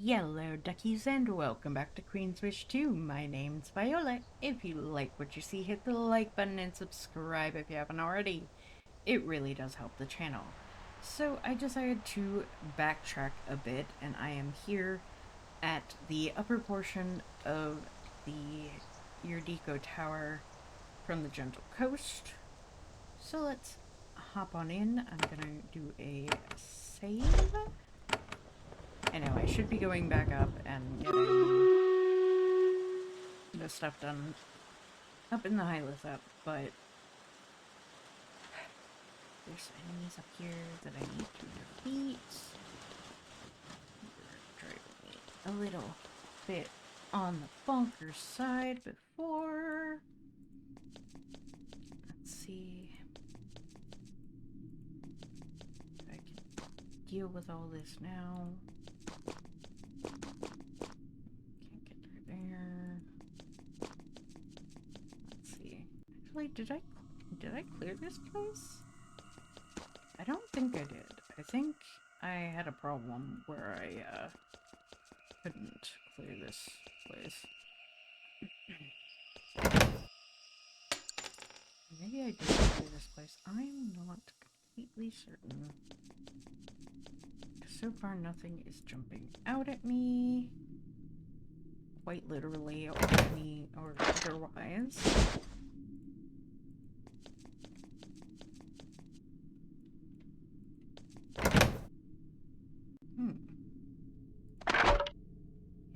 Yellow duckies and welcome back to Queen's Wish 2. My name's Viola. If you like what you see, hit the like button and subscribe if you haven't already. It really does help the channel. So I decided to backtrack a bit, and I am here at the upper portion of the Iridico Tower from the Gentle Coast. So let's hop on in. I'm gonna do a save. I know, I should be going back up and getting the stuff done up in the Hylas up, but there's enemies up here that I need to defeat. Driving me a little bit on the bonkers side before. Let's see if I can deal with all this now. Can't get through there. Let's see. Actually, did I clear this place? I don't think I did. I think I had a problem where I couldn't clear this place. Maybe I did clear this place. I'm not completely certain. So far, nothing is jumping out at me. Quite literally, or me, or otherwise.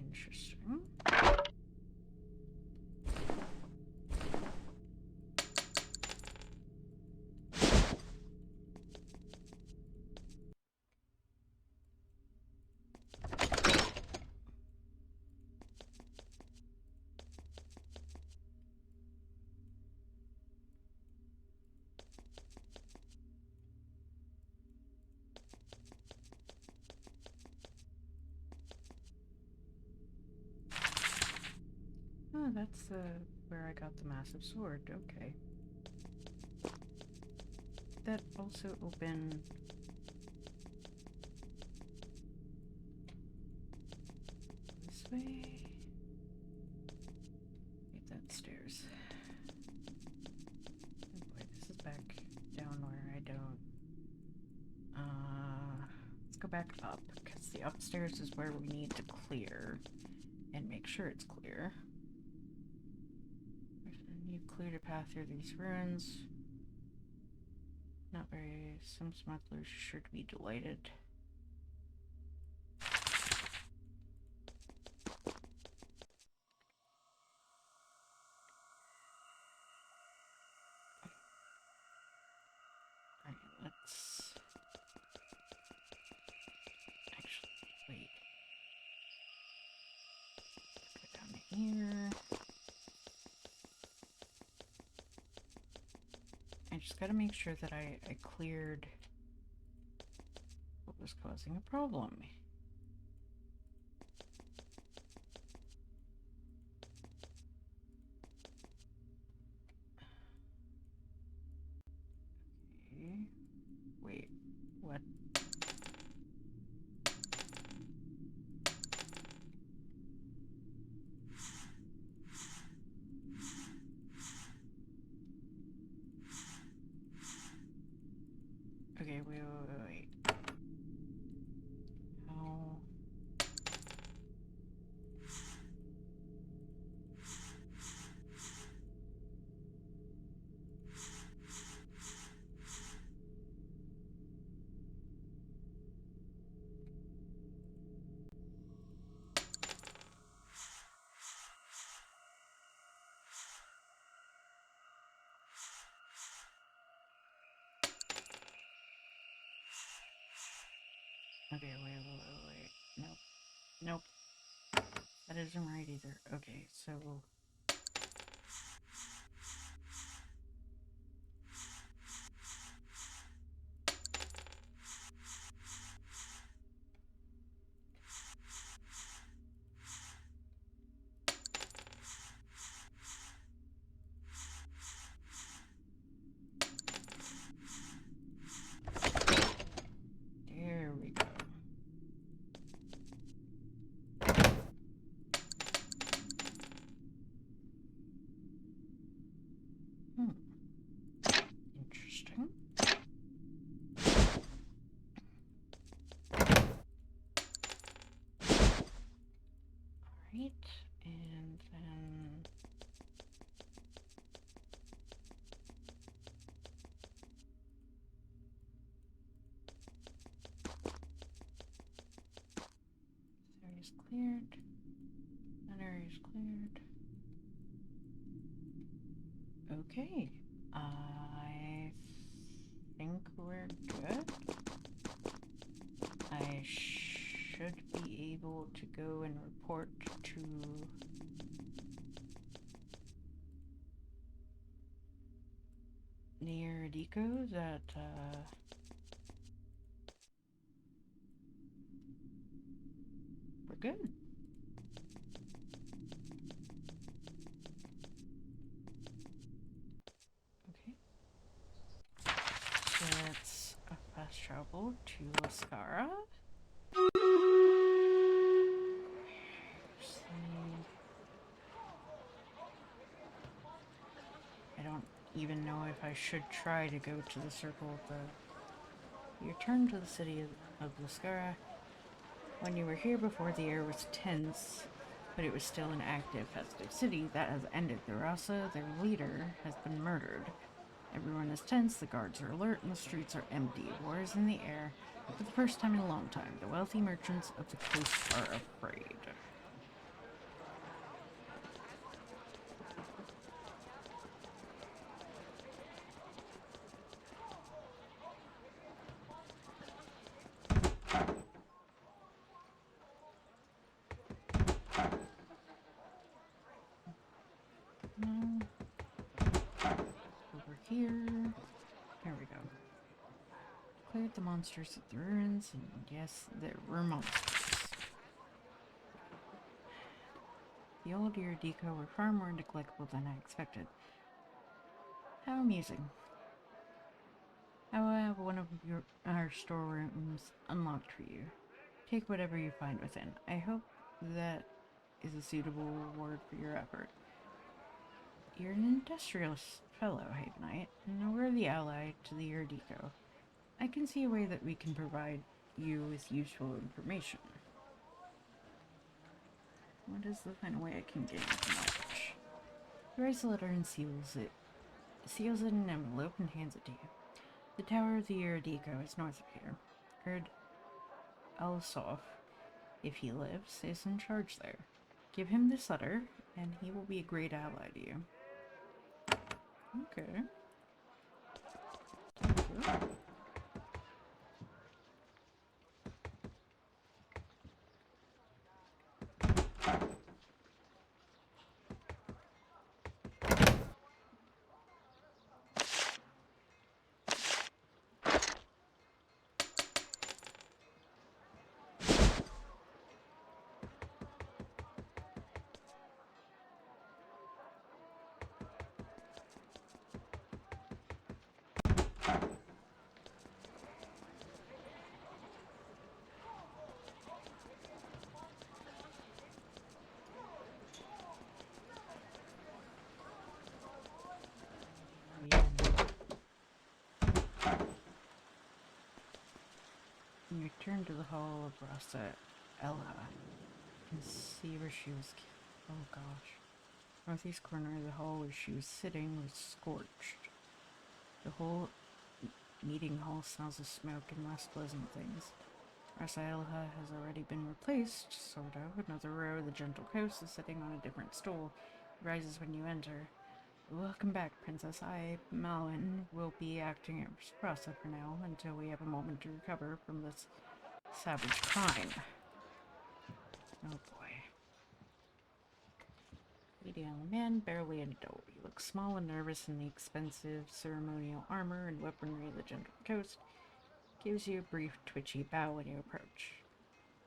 Interesting. Oh, that's where I got the massive sword. Okay. That also open. This way. Wait, that stairs. Oh boy, this is back down where I don't. Let's go back up, because the upstairs is where we need to clear and make sure it's clear. You've cleared a path through these ruins. Not very. Some smugglers sure to be delighted. Alright, let's. Actually, wait. Go down here. I just gotta make sure that I cleared what was causing a problem. Okay. Wait, what? Okay, wait. How? Okay, wait. Nope. That isn't right either. Okay, so. There we go. cleared. That area's cleared. Okay. I think we're good. I should be able to go and report to near Deco that we're good. Okay. Let's fast travel to Lascara. I don't even know if I should try to go to the Circle of the... You returned to the city of Lascara. When you were here before, the air was tense, but it was still an active, festive city. That has ended. The Rasa, their leader, has been murdered. Everyone is tense, the guards are alert, and the streets are empty. War is in the air. For the first time in a long time, the wealthy merchants of the coast are afraid. No. Over here. There we go. Cleared the monsters at the ruins, and yes, there were monsters. The old Eurydica were far more neglectful than I expected. How amusing. I will have one of our storerooms unlocked for you. Take whatever you find within. I hope that is a suitable reward for your effort. You're an industrious fellow, Havenite, and a worthy ally to the Eurydico. I can see a way that we can provide you with useful information. What is the kind of way I can gain knowledge? He writes a letter and seals it in an envelope and hands it to you. The Tower of the Eurydico is north of here. Erd Alsof, if he lives, is in charge there. Give him this letter, and he will be a great ally to you. Okay. Thank you. You return to the hall of Rasa Elha. You can see where she was killed. Oh gosh. Northeast corner of the hall where she was sitting was scorched. The whole meeting hall smells of smoke and less pleasant things. Rasa Elha has already been replaced, sort of. Another row of the gentle coast is sitting on a different stool. It rises when you enter. Welcome back, Princess. I, Malin, will be acting as Rasa for now, until we have a moment to recover from this savage crime. Oh boy. Lady young man, barely an adult. He looks small and nervous in the expensive ceremonial armor and weaponry of the gentle coast. Gives you a brief, twitchy bow when you approach.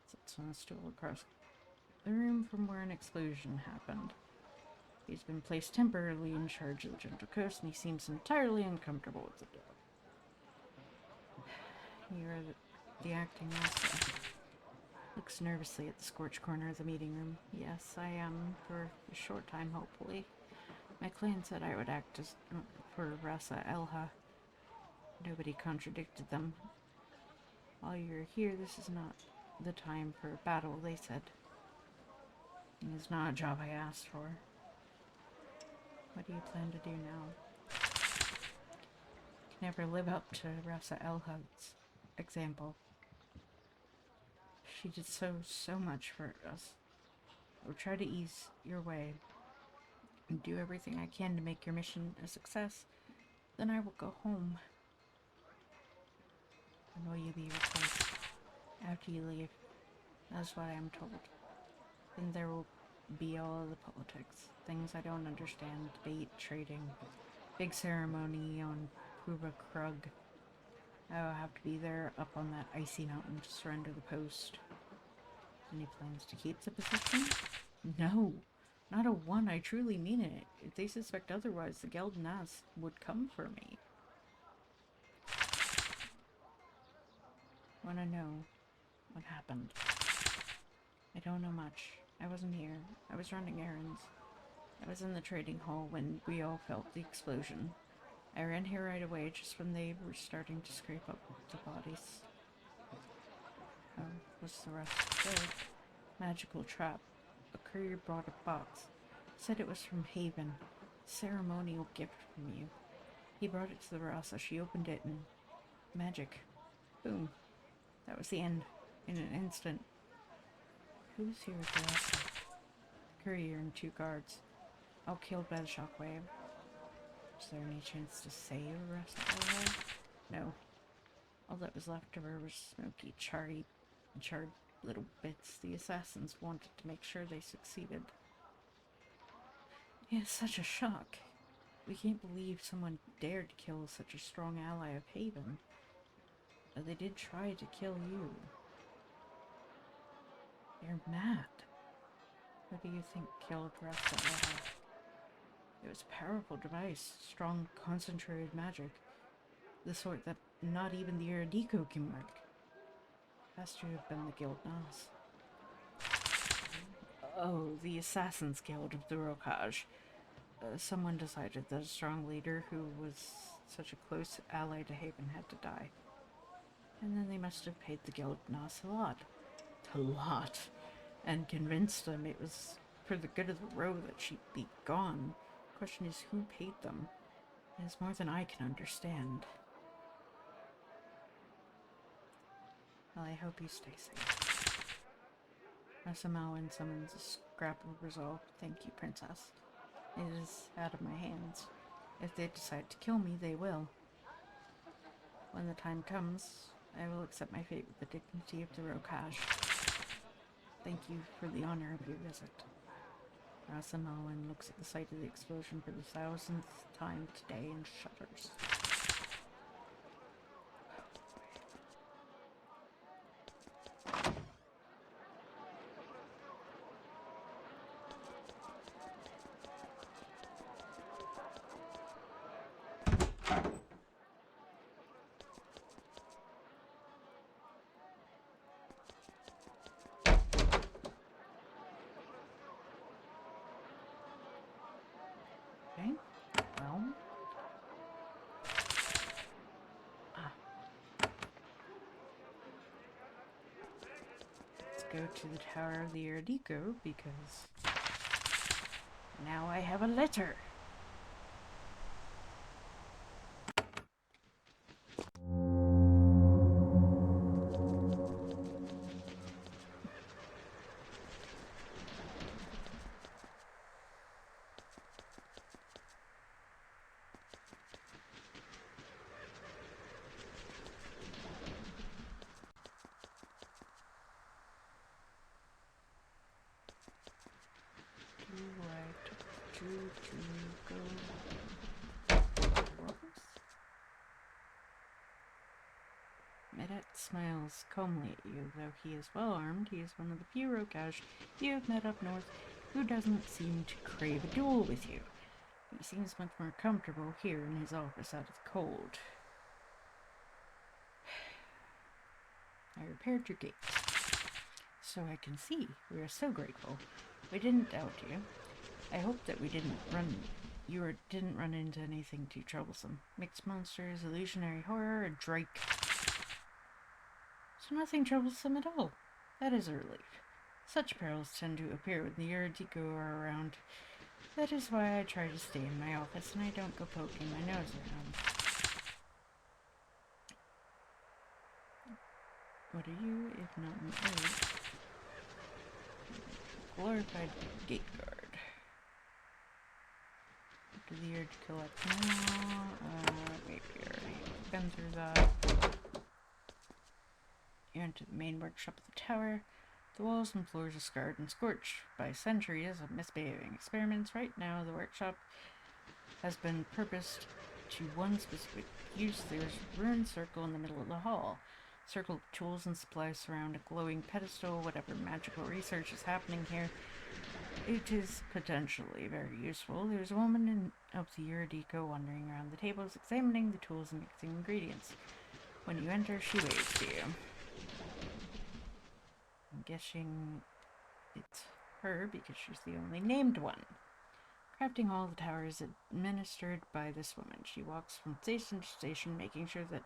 Sits on a stool across the room from where an explosion happened. He's been placed temporarily in charge of the gentle coast, and he seems entirely uncomfortable with the job. You're the acting master. Looks nervously at the scorched corner of the meeting room. Yes, I am, for a short time, hopefully. My clan said I would act as for Rasa Elha. Nobody contradicted them. While you're here, this is not the time for battle, they said. It is not a job I asked for. What do you plan to do now? Can never live up to Rasa Elha's example. She did so much for us. I will try to ease your way and do everything I can to make your mission a success. Then I will go home. And will you be replaced after you leave? That's what I am told. Then there will be all of the politics. Things I don't understand. Debate, trading. Big ceremony on Puba Krug. I will have to be there up on that icy mountain to surrender the post. Any plans to keep the position? No. Not a one. I truly mean it. If they suspect otherwise, the Geldenas would come for me. Wanna know what happened? I don't know much. I wasn't here. I was running errands. I was in the trading hall when we all felt the explosion. I ran here right away just when they were starting to scrape up the bodies. How was the rest killed? Magical trap. A courier brought a box. Said it was from Haven. Ceremonial gift from you. He brought it to the Rasa. She opened it and magic. Boom. That was the end. In an instant. Who's here at the Rasa? The courier and 2 guards. All killed by the shockwave. Is there any chance to save the rest of alive? No. All that was left of her was smoky, charred little bits. The assassins wanted to make sure they succeeded. It's such a shock. We can't believe someone dared to kill such a strong ally of Haven. But they did try to kill you. They're mad. What do you think killed Rasta? It was a powerful device, strong, concentrated magic. The sort that not even the Erudico can work. Has to have been the Guild Nas. Oh, the Assassin's Guild of the Rokaj. Someone decided that a strong leader who was such a close ally to Haven had to die. And then they must have paid the Guild Nas a lot. And convinced them it was for the good of the row that she'd be gone. The question is, who paid them? It is more than I can understand. Well, I hope you stay safe. Rasamawin summons a scrap of resolve. Thank you, Princess. It is out of my hands. If they decide to kill me, they will. When the time comes, I will accept my fate with the dignity of the Rokaj. Thank you for the honor of your visit. Rasamawin looks at the site of the explosion for the 1000th time today and shudders. Okay, well. Let's go to the Tower of the Erudico because now I have a letter. Medet smiles calmly at you. Though he is well armed, he is one of the few Rokaj you have met up north who doesn't seem to crave a duel with you. He seems much more comfortable here in his office out of the cold. I repaired your gates, so I can see. We are so grateful. We didn't doubt you. I hope that didn't run into anything too troublesome. Mixed monsters, illusionary horror, a drake. So nothing troublesome at all. That is a relief. Such perils tend to appear when the Erudico are around. That is why I try to stay in my office and I don't go poking my nose around. What are you, if not an oath? glorified gate guard. After the urge to collect now. Maybe already fences up. You enter the main workshop of the tower. The walls and floors are scarred and scorched by centuries of misbehaving experiments. Right now, the workshop has been purposed to one specific use. There's a ruined circle in the middle of the hall. Circle of tools and supplies surround a glowing pedestal. Whatever magical research is happening here, it is potentially very useful. There's a woman of the Eurydico wandering around the tables, examining the tools and mixing ingredients. When you enter, she waves to you. I'm guessing it's her because she's the only named one. Crafting hall of the tower is administered by this woman. She walks from station to station, making sure that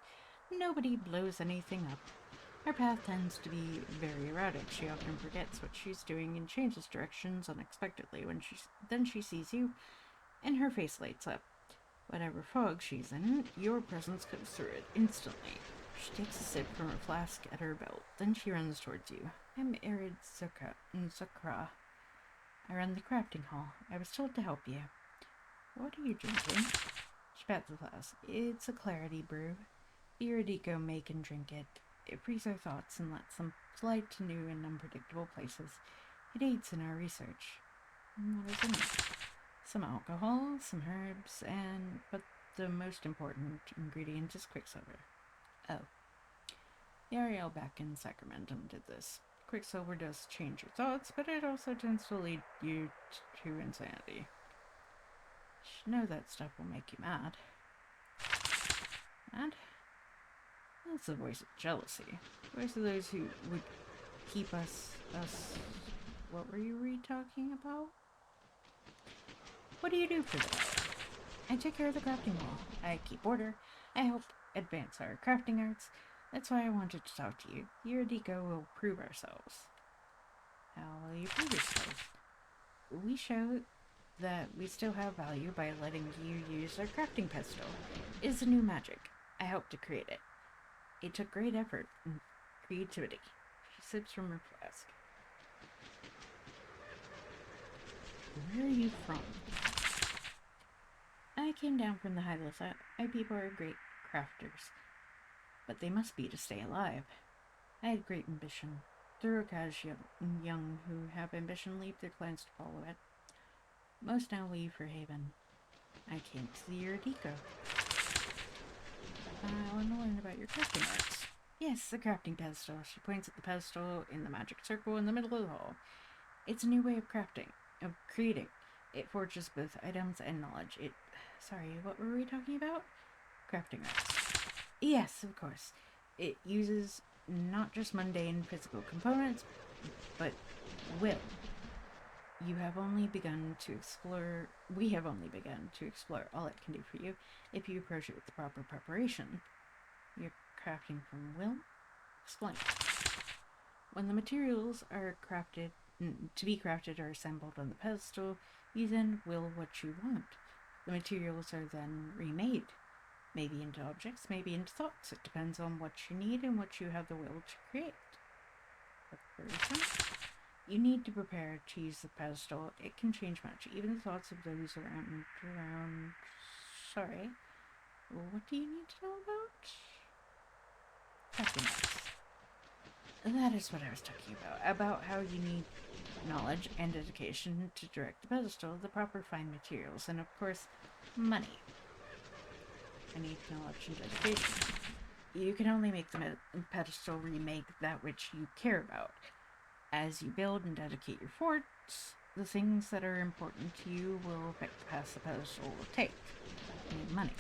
nobody blows anything up. Her path tends to be very erratic. She often forgets what she's doing and changes directions unexpectedly. Then she sees you, and her face lights up. Whatever fog she's in, your presence goes through it instantly. She takes a sip from her flask at her belt. Then she runs towards you. I'm Arid Sakra. I run the crafting hall. I was told to help you. What are you drinking? She pats the flask. It's a clarity brew. The Eurydico make and drink it. It frees our thoughts and lets them slide to new and unpredictable places. It aids in our research. And what is in it? Some alcohol, some herbs, but the most important ingredient is quicksilver. Oh. Yariel back in Sacramento did this. Quicksilver does change your thoughts, but it also tends to lead you to insanity. You should know that stuff will make you mad. Mad? That's the voice of jealousy. The voice of those who would keep us... What were you talking about? What do you do for the hour? I take care of the crafting hall. I keep order. I help advance our crafting arts. That's why I wanted to talk to you. Eurydico will prove ourselves. How will you prove yourselves? We show that we still have value by letting you use our crafting pedestal. It's a new magic. I helped to create it. It took great effort and creativity. She sips from her flask. Where are you from? I came down from the High Lissa. My people are great crafters, but they must be to stay alive. I had great ambition. Thoroughcas young who have ambition leave their clans to follow it. Most now leave for Haven. I came to the Eurydico. I want to learn about your crafting arts. Yes, the crafting pedestal. She points at the pedestal in the magic circle in the middle of the hall. It's a new way of crafting, of creating. It forges both items and knowledge. Sorry, what were we talking about? Crafting arts. Yes, of course. It uses not just mundane physical components, but will. We have only begun to explore all it can do for you if you approach it with the proper preparation. You're crafting from will? Explain. When the materials are to be crafted are assembled on the pedestal, you then will what you want. The materials are then remade. Maybe into objects, maybe into thoughts. It depends on what you need and what you have the will to create. Preparation. You need to prepare to use the pedestal. It can change much, even the thoughts of those around. Sorry. What do you need to know about? Crafting arts. That is what I was talking about how you need knowledge and dedication to direct the pedestal, the proper fine materials, and of course, money. I need knowledge and dedication. You can only make the pedestal remake that which you care about. As you build and dedicate your forts, the things that are important to you will affect the path the pedestal will take. You need money.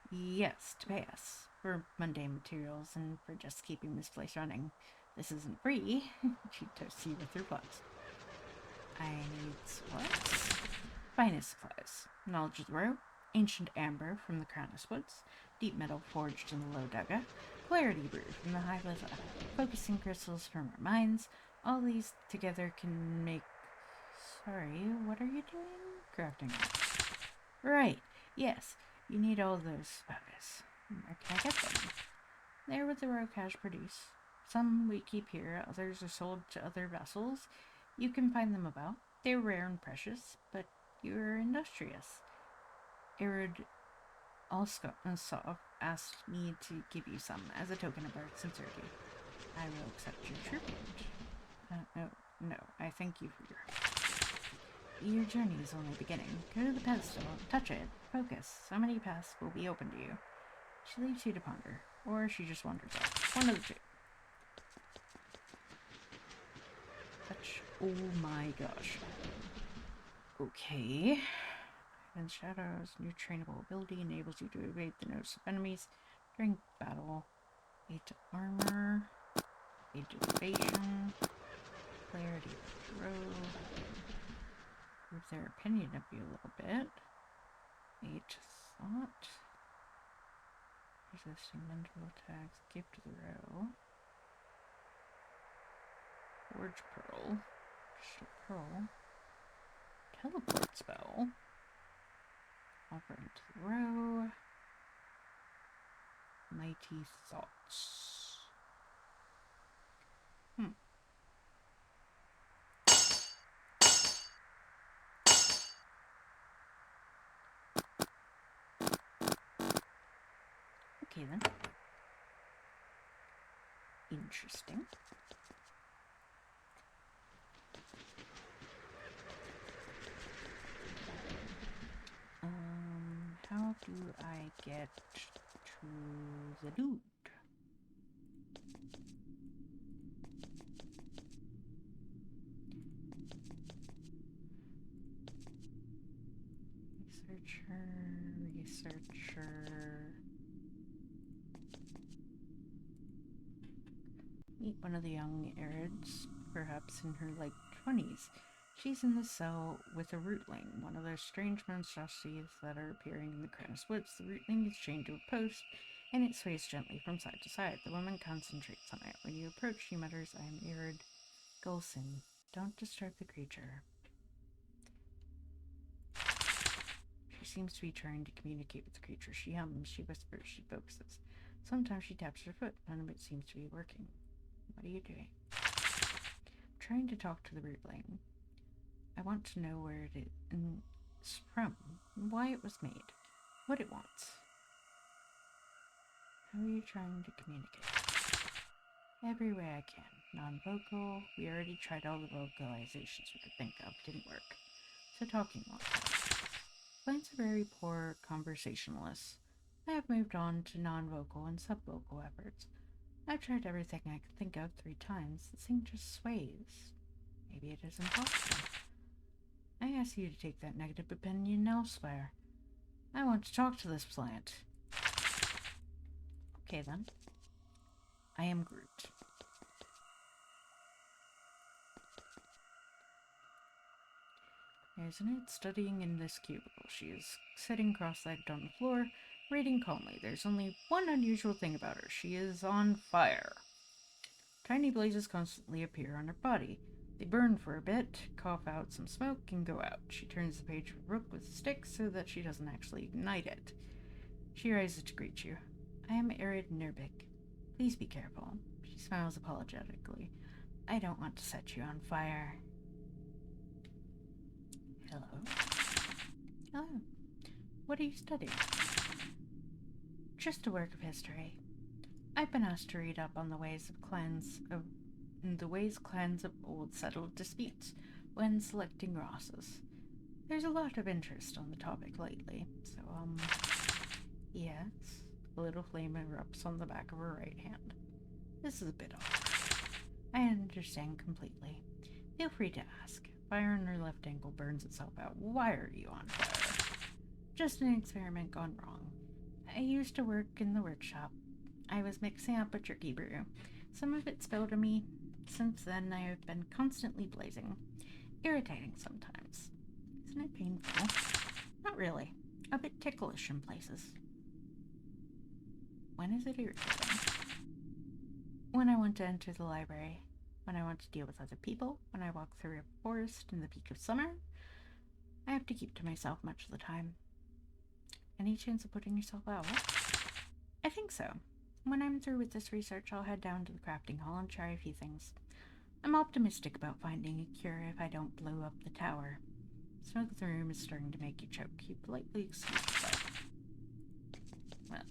Yes, to pay us for mundane materials and for just keeping this place running. This isn't free. She toasts you with her flask. I need supplies. Finest supplies. Knowledge of the rope. Ancient amber from the Crownus Woods, deep metal forged in the Low Dugga, clarity brew from the High Lissa, focusing crystals from our mines. All these together can make... Sorry, what are you doing? Crafting. Right, yes, you need all those supplies. Where can I get them? They're what the Rocash produce. Some we keep here, others are sold to other vessels. You can find them about. They're rare and precious, but you're industrious. Irid Alskov asked me to give you some as a token of our sincerity. I will accept your tribute. No, I thank you for your journey is only beginning. Go to the pedestal, touch it, focus. So many paths will be open to you. She leaves you to ponder, or she just wanders off. One of the two. Touch. Oh my gosh. Okay. And Shadow's new trainable ability enables you to evade the notice of enemies during battle. 8 armor. 8 evasion. Clarity of throw. Improve their opinion of you a little bit. 8 thought. Resisting mental attacks. Gift of the row. Forge pearl. Crystal pearl. Teleport spell. Offer into the row. Mighty thoughts. Okay then. Interesting. How do I get to the dude? Researcher. Meet one of the young Arids, perhaps in her late 20s. She's in the cell with a rootling, one of those strange monstrosities that are appearing in the Cranus woods. The rootling is chained to a post, and it sways gently from side to side. The woman concentrates on it. When you approach, she mutters, I am Arid Gulson. Don't disturb the creature. She seems to be trying to communicate with the creature. She hums, she whispers, she focuses. Sometimes she taps her foot. None of it seems to be working. What are you doing? I'm trying to talk to the rootling. I want to know where it is from, why it was made, what it wants. How are you trying to communicate? Every way I can. Non-vocal. We already tried all the vocalizations we could think of. Didn't work. So talking won't help. Plants are very poor conversationalists. I have moved on to non-vocal and subvocal efforts. I've tried everything I could think of 3 times. The thing just sways. Maybe it is impossible. I ask you to take that negative opinion elsewhere. I want to talk to this plant. Okay then. I am Groot. Isn't it? Studying in this cubicle. She is sitting cross-legged on the floor, reading calmly. There's only one unusual thing about her. She is on fire. Tiny blazes constantly appear on her body. They burn for a bit, cough out some smoke, and go out. She turns the page of a book with a stick so that she doesn't actually ignite it. She rises to greet you. I am Arid Nurbik. Please be careful. She smiles apologetically. I don't want to set you on fire. Hello. Hello. What are you studying? Just a work of history. I've been asked to read up on the ways clans of old settled disputes when selecting rosses. There's a lot of interest on the topic lately, so, yes. A little flame erupts on the back of her right hand. This is a bit awkward. I understand completely. Feel free to ask. Fire on her left ankle burns itself out. Why are you on fire? Just an experiment gone wrong. I used to work in the workshop. I was mixing up a jerky brew. Some of it spilled on me. Since then, I have been constantly blazing. Irritating sometimes. Isn't it painful? Not really. A bit ticklish in places. When is it irritating? When I want to enter the library. When I want to deal with other people. When I walk through a forest in the peak of summer. I have to keep to myself much of the time. Any chance of putting yourself out? I think so. When I'm through with this research, I'll head down to the crafting hall and try a few things. I'm optimistic about finding a cure if I don't blow up the tower. Smoke in the room is starting to make you choke. You politely excuse yourself. Well,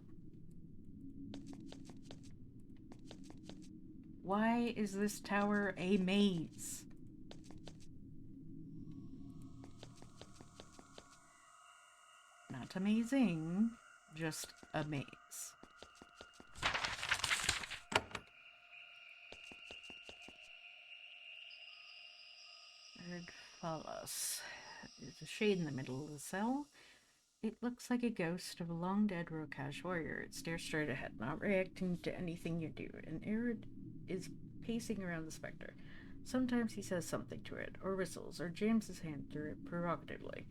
why is this tower a maze? Not amazing, just a maze. Follows. There's a shade in the middle of the cell. It looks like a ghost of a long-dead Rokash warrior. It stares straight ahead, not reacting to anything you do, and Arid is pacing around the specter. Sometimes he says something to it, or whistles, or jams his hand through it provocatively.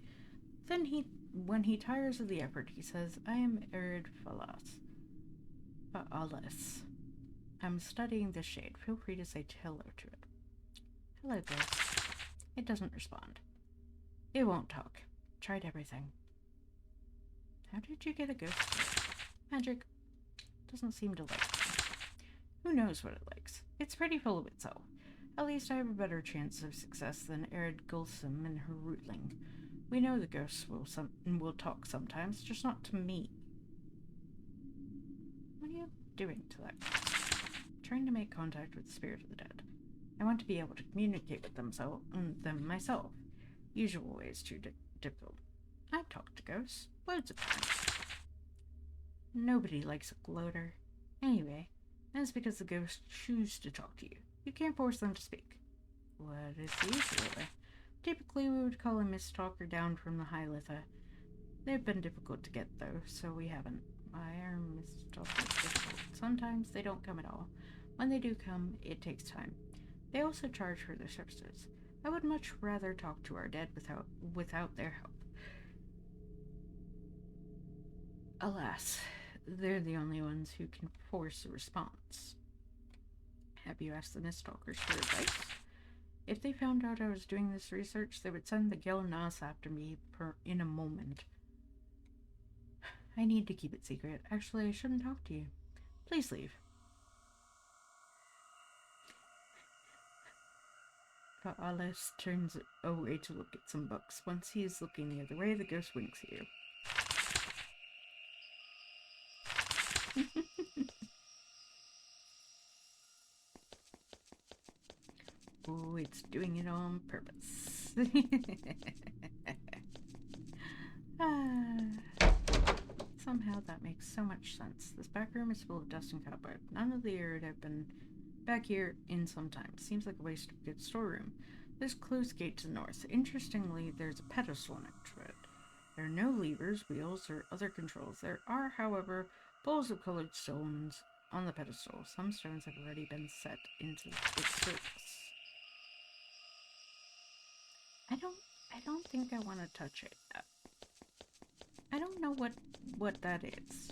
Then when he tires of the effort, he says, I am Arid Fa'alis. I'm studying this shade. Feel free to say hello to it. Hello, ghost. It doesn't respond. It won't talk. Tried everything. How did you get a ghost to it? Magic. Doesn't seem to like me. Who knows what it likes? It's pretty full of itself. At least I have a better chance of success than Arid Gulsum and her rootling. We know the ghosts will talk sometimes, just not to me. What are you doing to that ghost? Trying to make contact with the spirit of the dead. I want to be able to communicate with them myself. Usual way is too difficult. I've talked to ghosts loads of times. Nobody likes a gloater. Anyway, that's because the ghosts choose to talk to you. You can't force them to speak. What is usually? Typically, we would call a mistalker down from the High Litha. They've been difficult to get, though, so we haven't. Why are mistalkers difficult? Sometimes they don't come at all. When they do come, it takes time. They also charge for their services. I would much rather talk to our dead without their help. Alas, they're the only ones who can force a response. Have you asked the Mistalkers for advice? If they found out I was doing this research, they would send the Gelnas after me in a moment. I need to keep it secret. Actually, I shouldn't talk to you. Please leave. Alice turns away to look at some books. Once he is looking the other way, the ghost winks at you. Oh, it's doing it on purpose. Somehow that makes so much sense. This back room is full of dust and cobweb. None of the Arid have been back here in some time. Seems like a waste of a good storeroom. There's a closed gate to the north. Interestingly, there's a pedestal next to it. There are no levers, wheels, or other controls. There are, however, bowls of colored stones on the pedestal. Some stones have already been set into its surface. I don't think I want to touch it. I don't know what that is.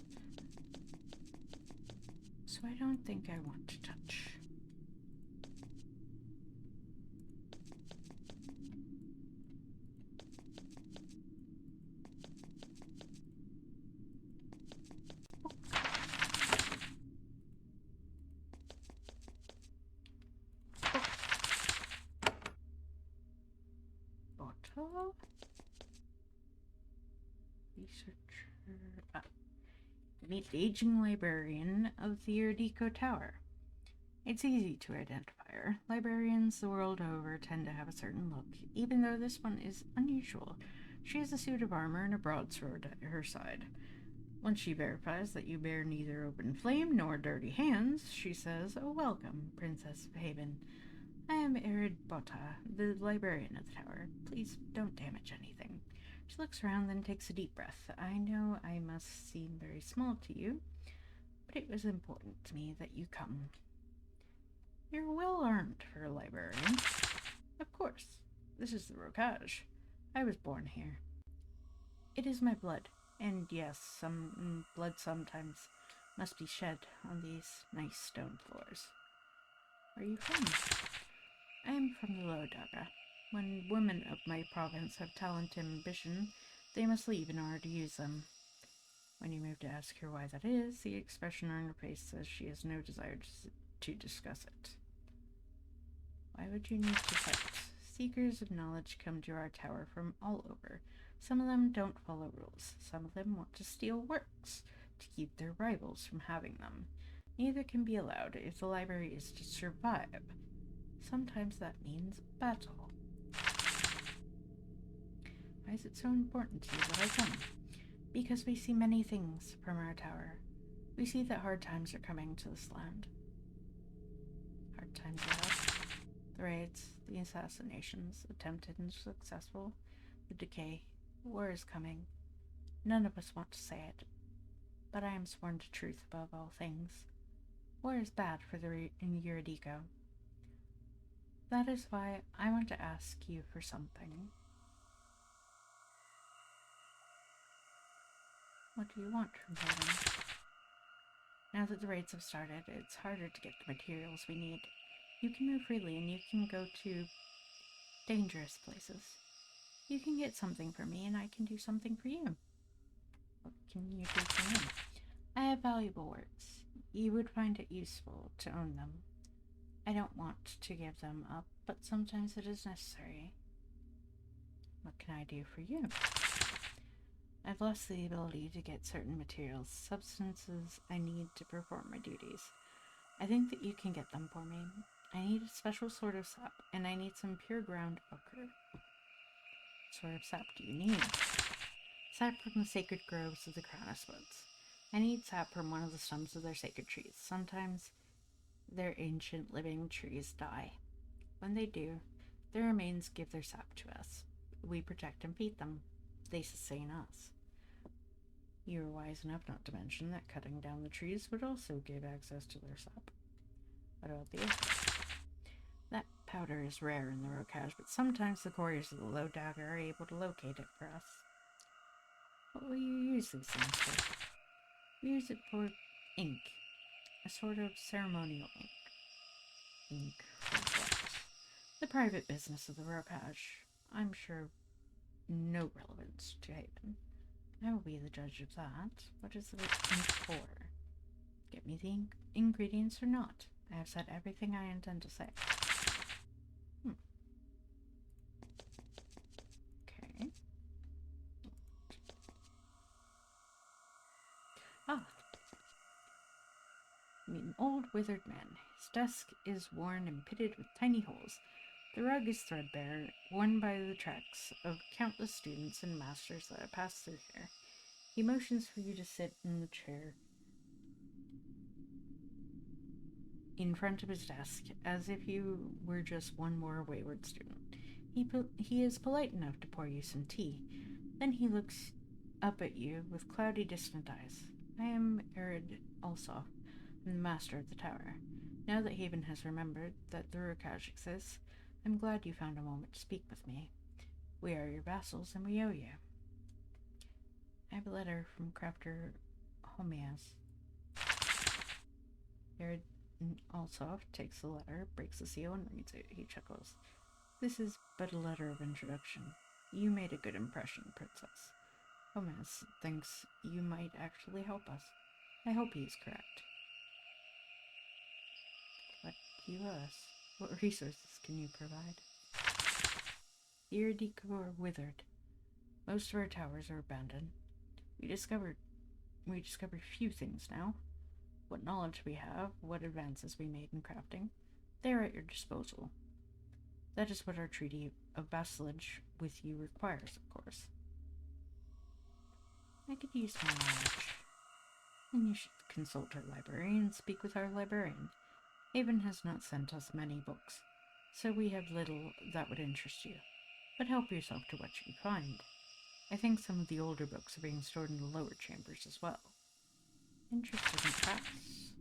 So I don't think I want to touch. Bottle. Researcher. Meet the aging librarian of the Iridico Tower. It's easy to identify her. Librarians the world over tend to have a certain look, even though this one is unusual. She has a suit of armor and a broadsword at her side. Once she verifies that you bear neither open flame nor dirty hands, she says, "Oh, welcome, Princess of Haven. I am Arid Bota, the librarian of the tower. Please don't damage anything." She looks around, then takes a deep breath. I know I must seem very small to you, but it was important to me that you come. You're well armed for a librarian. Of course. This is the Rokaj. I was born here. It is my blood, and yes, some blood sometimes must be shed on these nice stone floors. Where are you from? I am from the Low Daga. When women of my province have talent and ambition, they must leave in order to use them. When you move to ask her why that is, the expression on her face says she has no desire to discuss it. Why would you need to fight? Seekers of knowledge come to our tower from all over. Some of them don't follow rules. Some of them want to steal works to keep their rivals from having them. Neither can be allowed if the library is to survive. Sometimes that means battle. Why is it so important to you that I come? Because we see many things from our tower. We see that hard times are coming to this land. Hard times ahead. The raids, the assassinations, attempted and successful, the decay. War is coming. None of us want to say it, but I am sworn to truth above all things. War is bad for the Eurydico. That is why I want to ask you for something. What do you want from Haven? Now that the raids have started, it's harder to get the materials we need. You can move freely and you can go to dangerous places. You can get something for me and I can do something for you. What can you do for me? I have valuable works. You would find it useful to own them. I don't want to give them up, but sometimes it is necessary. What can I do for you? I've lost the ability to get certain materials, substances I need to perform my duties. I think that you can get them for me. I need a special sort of sap, and I need some pure ground ochre. What sort of sap do you need? Sap from the sacred groves of the Crownus Woods. I need sap from one of the stumps of their sacred trees. Sometimes their ancient living trees die. When they do, their remains give their sap to us. We protect and feed them. They sustain us. You are wise enough not to mention that cutting down the trees would also give access to their sap. What about the ochre? That powder is rare in the Rokaj, but sometimes the quarries of the Low Dagger are able to locate it for us. What will you use these things for? We use it for ink. A sort of ceremonial ink. Ink for what? The private business of the Rokaj. I'm sure no relevance to Haven. I will be the judge of that. What is the ink for? Get me the ingredients or not? I have said everything I intend to say. Okay. Ah. Meet an old withered man. His desk is worn and pitted with tiny holes. The rug is threadbare, worn by the tracks of countless students and masters that have passed through here. He motions for you to sit in the chair in front of his desk, as if you were just one more wayward student. He is polite enough to pour you some tea. Then he looks up at you with cloudy, distant eyes. I am Arid Alsop, the master of the tower. Now that Haven has remembered that the Rukaj exists, I'm glad you found a moment to speak with me. We are your vassals, and we owe you. I have a letter from Crafter Homias. Arid Alsop takes the letter, breaks the seal, and reads it. He chuckles. This is but a letter of introduction. You made a good impression, Princess. Homias thinks you might actually help us. I hope he is correct. What do you owe us? What resources can you provide? The Eurydico are withered. Most of our towers are abandoned. We discover few things now. What knowledge we have, what advances we made in crafting, they are at your disposal. That is what our treaty of vassalage with you requires, of course. I could use more knowledge. Then you should consult our librarian and speak with our librarian. Haven has not sent us many books, so we have little that would interest you. But help yourself to what you find. I think some of the older books are being stored in the lower chambers as well. Interested in crafts?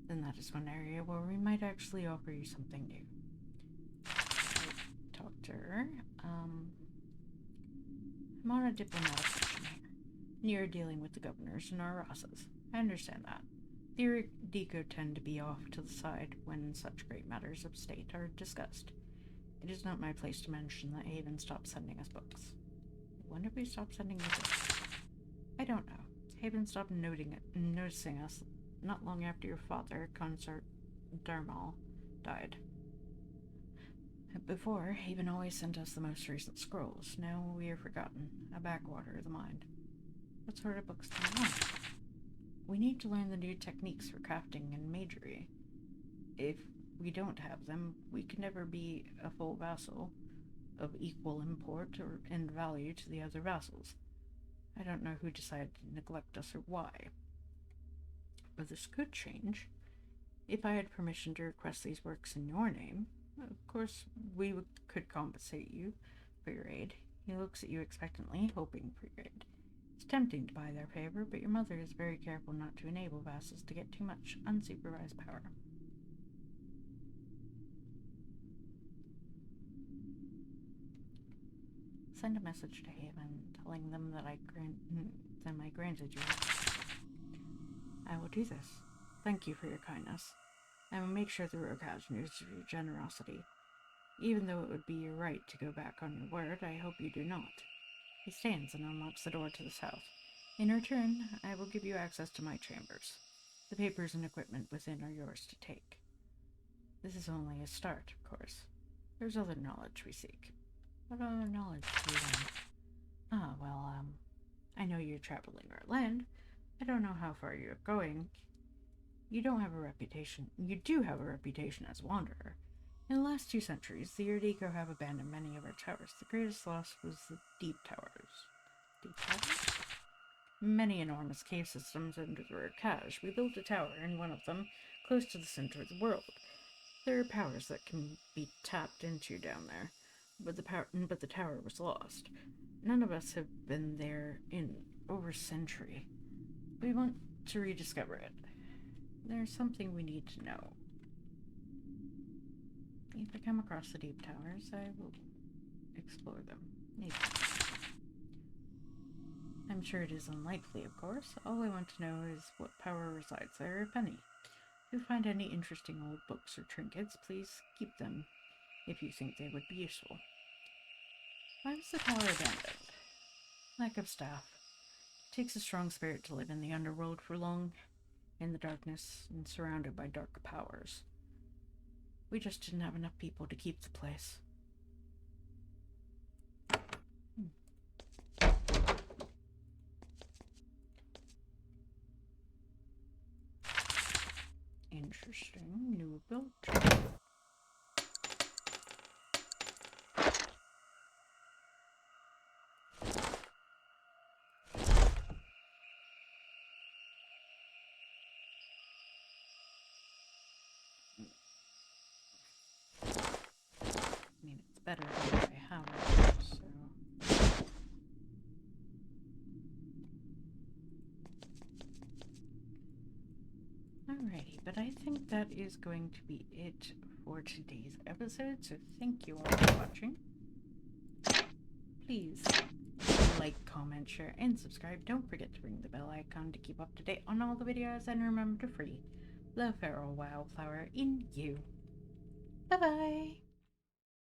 Then that is one area where we might actually offer you something new. Talk to her. I'm on a diplomatic mission here. And you're dealing with the governors and our Rasas. I understand that. The Eurydico tend to be off to the side when such great matters of state are discussed. It is not my place to mention that Haven stopped sending us books. When did we stop sending you books? I don't know. Haven stopped noticing us not long after your father, Consort Darmal, died. Before, Haven always sent us the most recent scrolls. Now we are forgotten, a backwater of the mind. What sort of books do you want? We need to learn the new techniques for crafting and magery. If we don't have them, we can never be a full vassal of equal import and value to the other vassals. I don't know who decided to neglect us or why. But this could change. If I had permission to request these works in your name, of course could compensate you for your aid. He looks at you expectantly, hoping for your aid. It's tempting to buy their favor, but your mother is very careful not to enable vassals to get too much unsupervised power. Send a message to Haven, telling them that I granted you. I will do this. Thank you for your kindness. I will make sure the rogue has news of your generosity. Even though it would be your right to go back on your word, I hope you do not. He stands and unlocks the door to the south. In return, I will give you access to my chambers. The papers and equipment within are yours to take. This is only a start, of course. There's other knowledge we seek. What other knowledge do you want? I know you're traveling our land. I don't know how far you're going. You do have a reputation as a wanderer. In the last 2 centuries, the Erdiko have abandoned many of our towers. The greatest loss was the Deep Towers. Deep Towers? Many enormous cave systems under the Urkaj. We built a tower in one of them, close to the center of the world. There are powers that can be tapped into down there, but the tower was lost. None of us have been there in over a century. We want to rediscover it. There's something we need to know. If I come across the Deep Towers, I will explore them. Maybe. I'm sure it is unlikely, of course. All I want to know is what power resides there, if any. If you find any interesting old books or trinkets, please keep them, if you think they would be useful. Why was the tower abandoned? Lack of staff. It takes a strong spirit to live in the underworld for long, in the darkness, and surrounded by dark powers. We just didn't have enough people to keep the place. Interesting. New build. I mean, it's better than what I have right now, so... Alrighty, but I think that is going to be it for today's episode, so thank you all for watching. Please like, comment, share, and subscribe. Don't forget to ring the bell icon to keep up to date on all the videos, and remember to free the feral wildflower in you. Bye-bye!